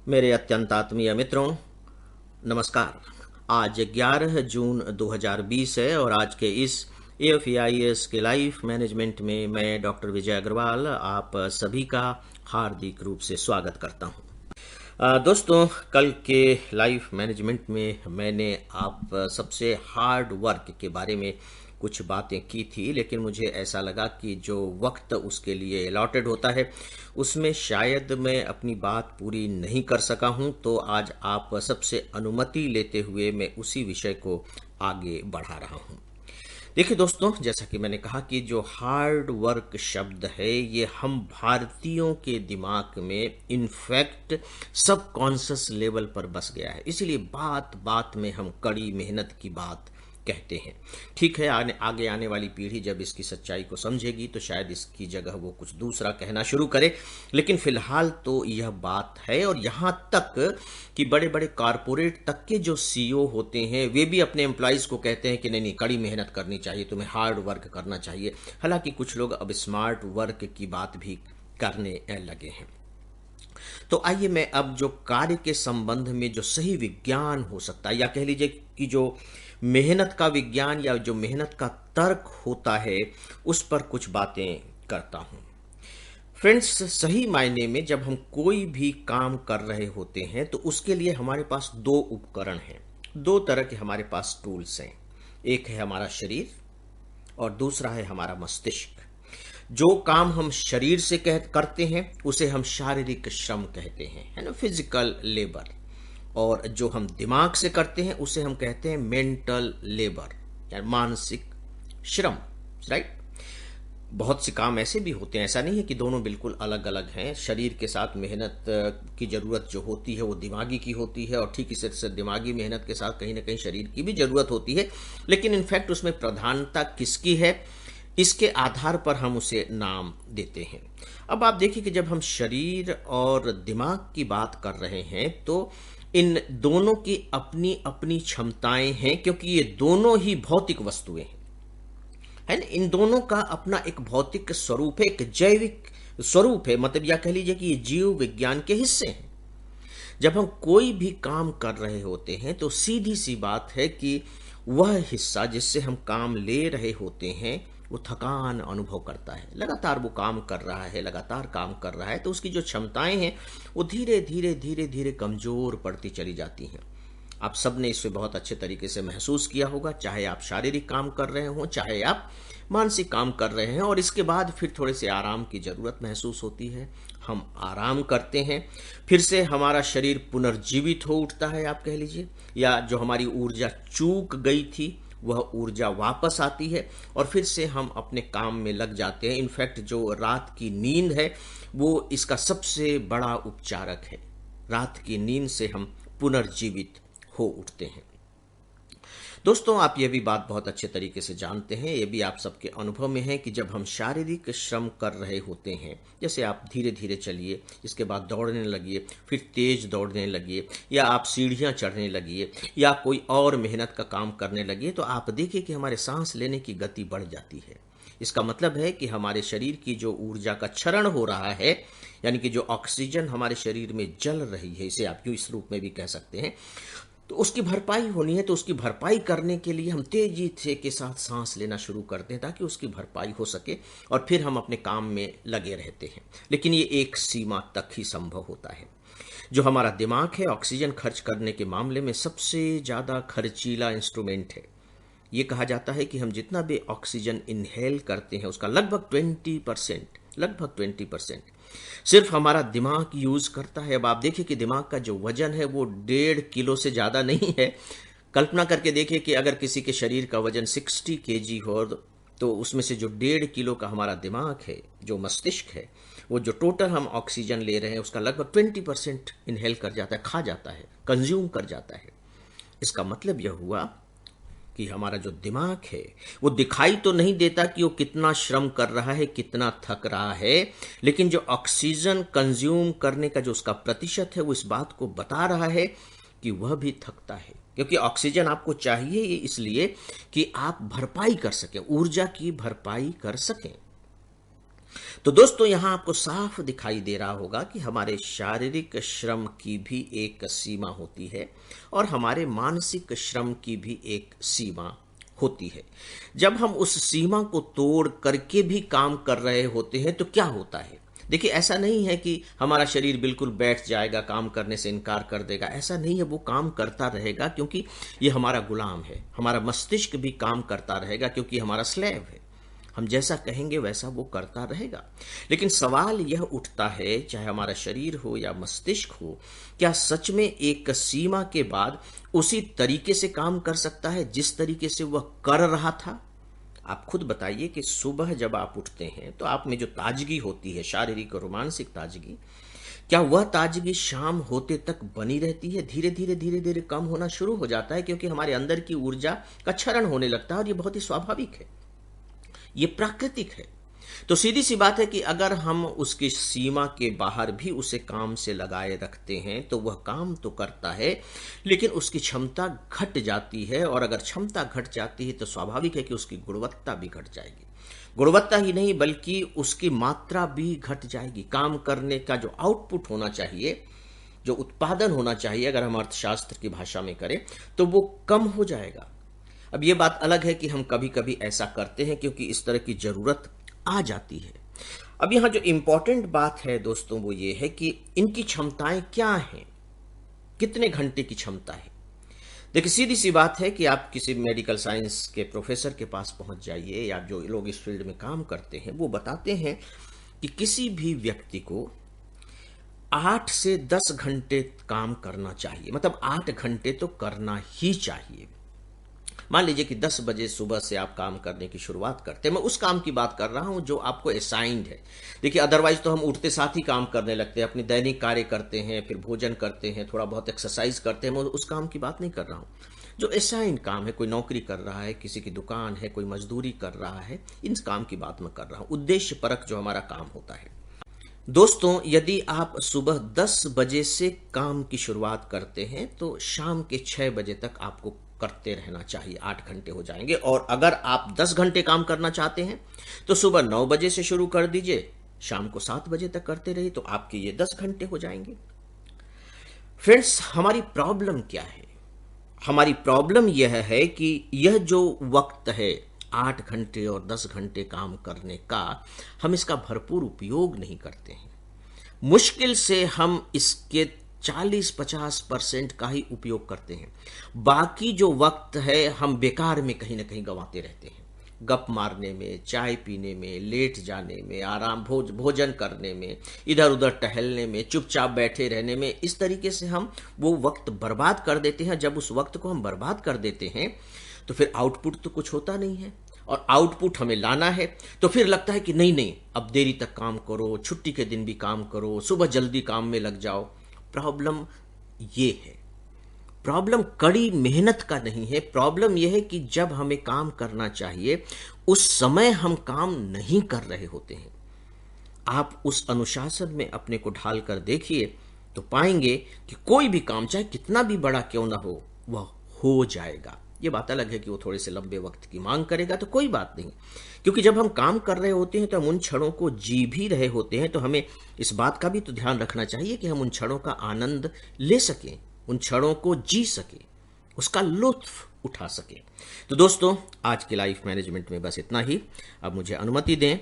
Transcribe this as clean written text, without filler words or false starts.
मेरे अत्यंत आत्मीय मित्रों, नमस्कार। आज 11 जून 2020 है और आज के इस AFEIS के लाइफ मैनेजमेंट में मैं डॉक्टर विजय अग्रवाल आप सभी का हार्दिक रूप से स्वागत करता हूं। दोस्तों, कल के लाइफ मैनेजमेंट में मैंने आप सबसे हार्ड वर्क के बारे में कुछ बातें की थी, लेकिन मुझे ऐसा लगा कि जो वक्त उसके लिए अलॉटेड होता है उसमें शायद मैं अपनी बात पूरी नहीं कर सका हूं, तो आज आप सबसे अनुमति लेते हुए मैं उसी विषय को आगे बढ़ा रहा हूं। देखिए दोस्तों, जैसा कि मैंने कहा कि जो हार्ड वर्क शब्द है ये हम भारतीयों के दिमाग में इनफैक्ट सबकॉन्शियस लेवल पर बस गया है, इसीलिए बात बात में हम कड़ी मेहनत की बात कहते हैं। ठीक है, आगे आने वाली पीढ़ी जब इसकी सच्चाई को समझेगी तो शायद इसकी जगह वो कुछ दूसरा कहना शुरू करे, लेकिन फिलहाल तो यह बात है। और यहाँ तक कि बड़े बड़े कारपोरेट तक के जो CEO होते हैं वे भी अपने एम्प्लॉयज़ को कहते हैं कि नहीं नहीं, कड़ी मेहनत करनी चाहिए, तुम्हें हार्ड वर्क करना चाहिए। हालांकि कुछ लोग अब स्मार्ट वर्क की बात भी करने लगे हैं। तो आइए मैं अब जो कार्य के संबंध में जो सही विज्ञान हो सकता है, या कह लीजिए कि जो मेहनत का विज्ञान या जो मेहनत का तर्क होता है, उस पर कुछ बातें करता हूं। फ्रेंड्स, सही मायने में जब हम कोई भी काम कर रहे होते हैं तो उसके लिए हमारे पास दो उपकरण हैं, दो तरह के हमारे पास टूल्स हैं। एक है हमारा शरीर और दूसरा है हमारा मस्तिष्क। जो काम हम शरीर से करते हैं उसे हम शारीरिक श्रम कहते हैं, है ना, फिजिकल लेबर। और जो हम दिमाग से करते हैं उसे हम कहते हैं मेंटल लेबर या मानसिक श्रम, राइट। बहुत से काम ऐसे भी होते हैं, ऐसा नहीं है कि दोनों बिल्कुल अलग अलग हैं। शरीर के साथ मेहनत की जरूरत जो होती है वो दिमागी की होती है, और ठीक इसी तरह से दिमागी मेहनत के साथ कहीं ना कहीं शरीर की भी जरूरत होती है, लेकिन इनफैक्ट उसमें प्रधानता किसकी है इसके आधार पर हम उसे नाम देते हैं। अब आप देखिए कि जब हम शरीर और दिमाग की बात कर रहे हैं तो इन दोनों की अपनी अपनी क्षमताएं हैं, क्योंकि ये दोनों ही भौतिक वस्तुएं हैं, है ना। इन दोनों का अपना एक भौतिक स्वरूप है, एक जैविक स्वरूप है, मतलब या कह लीजिए कि ये जीव विज्ञान के हिस्से हैं। जब हम कोई भी काम कर रहे होते हैं तो सीधी सी बात है कि वह हिस्सा जिससे हम काम ले रहे होते हैं वो थकान अनुभव करता है। लगातार वो काम कर रहा है, लगातार काम कर रहा है, तो उसकी जो क्षमताएं हैं वो धीरे धीरे धीरे धीरे कमजोर पड़ती चली जाती हैं। आप सबने इसे बहुत अच्छे तरीके से महसूस किया होगा, चाहे आप शारीरिक काम कर रहे हो, चाहे आप मानसिक काम कर रहे हैं, और इसके बाद फिर थोड़े से आराम की जरूरत महसूस होती है। हम आराम करते हैं, फिर से हमारा शरीर पुनर्जीवित हो उठता है, आप कह लीजिए, या जो हमारी ऊर्जा चूक गई थी वह ऊर्जा वापस आती है और फिर से हम अपने काम में लग जाते हैं। इनफैक्ट जो रात की नींद है वो इसका सबसे बड़ा उपचारक है। रात की नींद से हम पुनर्जीवित हो उठते हैं। दोस्तों, आप ये भी बात बहुत अच्छे तरीके से जानते हैं, ये भी आप सबके अनुभव में है कि जब हम शारीरिक श्रम कर रहे होते हैं, जैसे आप धीरे धीरे चलिए, इसके बाद दौड़ने लगिए, फिर तेज दौड़ने लगिए, या आप सीढ़ियाँ चढ़ने लगिए, या कोई और मेहनत का काम करने लगिए, तो आप देखिए कि हमारे सांस लेने की गति बढ़ जाती है। इसका मतलब है कि हमारे शरीर की जो ऊर्जा का क्षरण हो रहा है, यानी कि जो ऑक्सीजन हमारे शरीर में जल रही है, इसे आप यूँ इस रूप में भी कह सकते हैं, तो उसकी भरपाई होनी है। तो उसकी भरपाई करने के लिए हम तेजी से के साथ सांस लेना शुरू करते हैं ताकि उसकी भरपाई हो सके, और फिर हम अपने काम में लगे रहते हैं। लेकिन ये एक सीमा तक ही संभव होता है। जो हमारा दिमाग है, ऑक्सीजन खर्च करने के मामले में सबसे ज़्यादा खर्चीला इंस्ट्रूमेंट है। ये कहा जाता है कि हम जितना भी ऑक्सीजन इनहेल करते हैं उसका लगभग 20% सिर्फ हमारा दिमाग यूज करता है। अब आप देखिए कि दिमाग का जो वजन है वो 1.5 किलो से ज़्यादा नहीं है। कल्पना करके देखिए कि अगर किसी के शरीर का वजन 60 kg हो तो उसमें से जो 1.5 किलो का हमारा दिमाग है, जो मस्तिष्क है, वो जो टोटल हम ऑक्सीजन ले रहे हैं उसका लगभग 20% इनहेल कर जाता है, खा जाता है, कंज्यूम कर जाता है। इसका मतलब यह हुआ कि हमारा जो दिमाग है वो दिखाई तो नहीं देता कि वो कितना श्रम कर रहा है, कितना थक रहा है, लेकिन जो ऑक्सीजन कंज्यूम करने का जो उसका प्रतिशत है वो इस बात को बता रहा है कि वह भी थकता है, क्योंकि ऑक्सीजन आपको चाहिए इसलिए कि आप भरपाई कर सकें, ऊर्जा की भरपाई कर सकें। तो दोस्तों यहाँ आपको साफ दिखाई दे रहा होगा कि हमारे शारीरिक श्रम की भी एक सीमा होती है और हमारे मानसिक श्रम की भी एक सीमा होती है। जब हम उस सीमा को तोड़ करके भी काम कर रहे होते हैं तो क्या होता है? देखिए, ऐसा नहीं है कि हमारा शरीर बिल्कुल बैठ जाएगा, काम करने से इनकार कर देगा। ऐसा नहीं है, वो काम करता रहेगा क्योंकि ये हमारा गुलाम है। हमारा मस्तिष्क भी काम करता रहेगा क्योंकि हमारा स्लेव है। हम जैसा कहेंगे वैसा वो करता रहेगा। लेकिन सवाल यह उठता है, चाहे हमारा शरीर हो या मस्तिष्क हो, क्या सच में एक सीमा के बाद उसी तरीके से काम कर सकता है जिस तरीके से वह कर रहा था? आप खुद बताइए कि सुबह जब आप उठते हैं तो आप में जो ताजगी होती है, शारीरिक और मानसिक ताजगी, क्या वह ताजगी शाम होते तक बनी रहती है? धीरे धीरे धीरे धीरे कम होना शुरू हो जाता है क्योंकि हमारे अंदर की ऊर्जा का क्षरण होने लगता है और ये बहुत ही स्वाभाविक है, ये प्राकृतिक है। तो सीधी सी बात है कि अगर हम उसकी सीमा के बाहर भी उसे काम से लगाए रखते हैं तो वह काम तो करता है लेकिन उसकी क्षमता घट जाती है, और अगर क्षमता घट जाती है तो स्वाभाविक है कि उसकी गुणवत्ता भी घट जाएगी। गुणवत्ता ही नहीं बल्कि उसकी मात्रा भी घट जाएगी। काम करने का जो आउटपुट होना चाहिए, जो उत्पादन होना चाहिए, अगर हम अर्थशास्त्र की भाषा में करें तो वो कम हो जाएगा। अब ये बात अलग है कि हम कभी कभी ऐसा करते हैं क्योंकि इस तरह की जरूरत आ जाती है। अब यहां जो इंपॉर्टेंट बात है दोस्तों वो ये है कि इनकी क्षमताएं क्या हैं, कितने घंटे की क्षमता है। देखिए, सीधी सी बात है कि आप किसी मेडिकल साइंस के प्रोफेसर के पास पहुंच जाइए या जो लोग इस फील्ड में काम करते हैं, वो बताते हैं कि किसी भी व्यक्ति को 8 से 10 घंटे काम करना चाहिए। मतलब 8 घंटे तो करना ही चाहिए। मान लीजिए कि 10 बजे सुबह से आप काम करने की शुरुआत करते हैं। मैं उस काम की बात कर रहा हूं जो आपको असाइंड है। देखिए, अदरवाइज तो हम उठते साथ ही काम करने लगते हैं, अपनी दैनिक कार्य करते हैं, फिर भोजन करते हैं, थोड़ा बहुत एक्सरसाइज करते हैं। मैं उस काम की बात नहीं कर रहा हूं जो असाइंड काम है। कोई नौकरी कर रहा है, किसी की दुकान है, कोई मजदूरी कर रहा है, इन काम की बात मैं कर रहा हूं। उद्देश्य परक जो हमारा काम होता है। दोस्तों, यदि आप सुबह 10 बजे से काम की शुरुआत करते हैं तो शाम के 6 बजे तक आपको करते रहना चाहिए। 8 घंटे हो जाएंगे। और अगर आप 10 घंटे काम करना चाहते हैं तो सुबह 9 बजे से शुरू कर दीजिए, शाम को 7 बजे तक करते रहिए, तो आपके ये 10 घंटे हो जाएंगे। फ्रेंड्स, हमारी प्रॉब्लम क्या है? हमारी प्रॉब्लम यह है कि यह जो वक्त है 8 घंटे और 10 घंटे काम करने का, हम इसका भरपूर उपयोग नहीं करते हैं। मुश्किल से हम इसके 40-50% का ही उपयोग करते हैं। बाकी जो वक्त है हम बेकार में कहीं ना कहीं गंवाते रहते हैं। गप मारने में, चाय पीने में, लेट जाने में, आराम भोजन करने में, इधर उधर टहलने में, चुपचाप बैठे रहने में, इस तरीके से हम वो वक्त बर्बाद कर देते हैं। जब उस वक्त को हम बर्बाद कर देते हैं तो फिर आउटपुट तो कुछ होता नहीं है, और आउटपुट हमें लाना है तो फिर लगता है कि नहीं नहीं, अब देरी तक काम करो, छुट्टी के दिन भी काम करो, सुबह जल्दी काम में लग जाओ। प्रॉब्लम ये है, प्रॉब्लम कड़ी मेहनत का नहीं है। प्रॉब्लम यह है कि जब हमें काम करना चाहिए उस समय हम काम नहीं कर रहे होते हैं। आप उस अनुशासन में अपने को ढाल कर देखिए तो पाएंगे कि कोई भी काम, चाहे कितना भी बड़ा क्यों ना हो, वह हो जाएगा। ये बात अलग है कि वो थोड़े से लंबे वक्त की मांग करेगा, तो कोई बात नहीं, क्योंकि जब हम काम कर रहे होते हैं तो हम उन क्षणों को जी भी रहे होते हैं। तो हमें इस बात का भी तो ध्यान रखना चाहिए कि हम उन क्षणों का आनंद ले सकें, उन क्षणों को जी सकें, उसका लुत्फ उठा सकें। तो दोस्तों, आज के लाइफ मैनेजमेंट में बस इतना ही। अब मुझे अनुमति दें